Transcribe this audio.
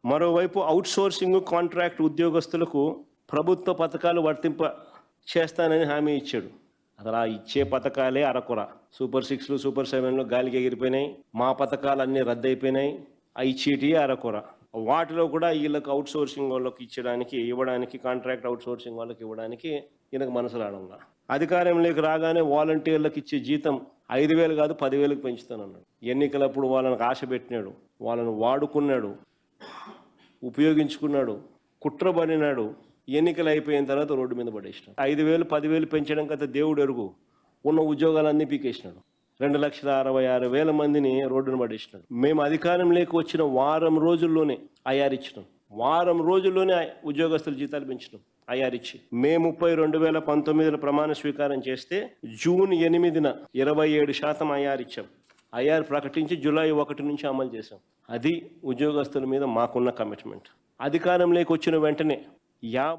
మరోవైపు outsourcing contract ఉద్యోగస్తులకు ప్రభుత్వ పథకాలు వర్తింప చేస్తానని హామీ ఇచ్చాడు. అసలు ఆ ఇచ్చే పథకాలే అరకొర. సూపర్ 6లు సూపర్ 7లు గాలికి ఎగిరిపోయినాయి. మా పథకాలు అన్నీ రద్దయిపోయినాయి. ఆ ఇచ్చేటివి అరకొర. వాటిలో కూడా వీళ్ళకి అవుట్సోర్సింగ్ వాళ్ళకి ఇవ్వడానికి కాంట్రాక్ట్ అవుట్సోర్సింగ్ వాళ్ళకి ఇవ్వడానికి ఈయనకు మనసు రావడంలా. అధికారంలోకి రాగానే వాలంటీర్లకు ఇచ్చే జీతం 5,000 కాదు 10,000కి పెంచుతానన్నాడు. ఎన్నికలప్పుడు వాళ్ళని ఆశ పెట్టినాడు, వాళ్ళను వాడుకున్నాడు, ఉపయోగించుకున్నాడు, కుట్రబడినాడు. ఎన్నికలు అయిపోయిన తర్వాత రోడ్డు మీద పడేసినాడు. 5,000 10,000 పెంచడం కదా దేవుడు ఎరుగు. ఉన్న ఉద్యోగాలన్నీ పీకేసినాడు. 2,66,000 మందిని రోడ్డును పడేసినాడు. మేము అధికారంలోకి వచ్చిన వారం రోజుల్లోనే ఐఆర్ వారం రోజుల్లోనే ఉద్యోగస్తుల జీతాలు పెంచినాం ఐఆర్ మే 30 2019 ప్రమాణ స్వీకారం చేస్తే జూన్ 8న 27% ఐఆర్ ఇచ్చాం. ఐఆర్ ప్రకటించి జూలై 1 నుంచి అమలు చేశాం. అది ఉద్యోగస్తుల మీద మాకున్న కమిట్మెంట్. అధికారంలోకి వచ్చిన వెంటనే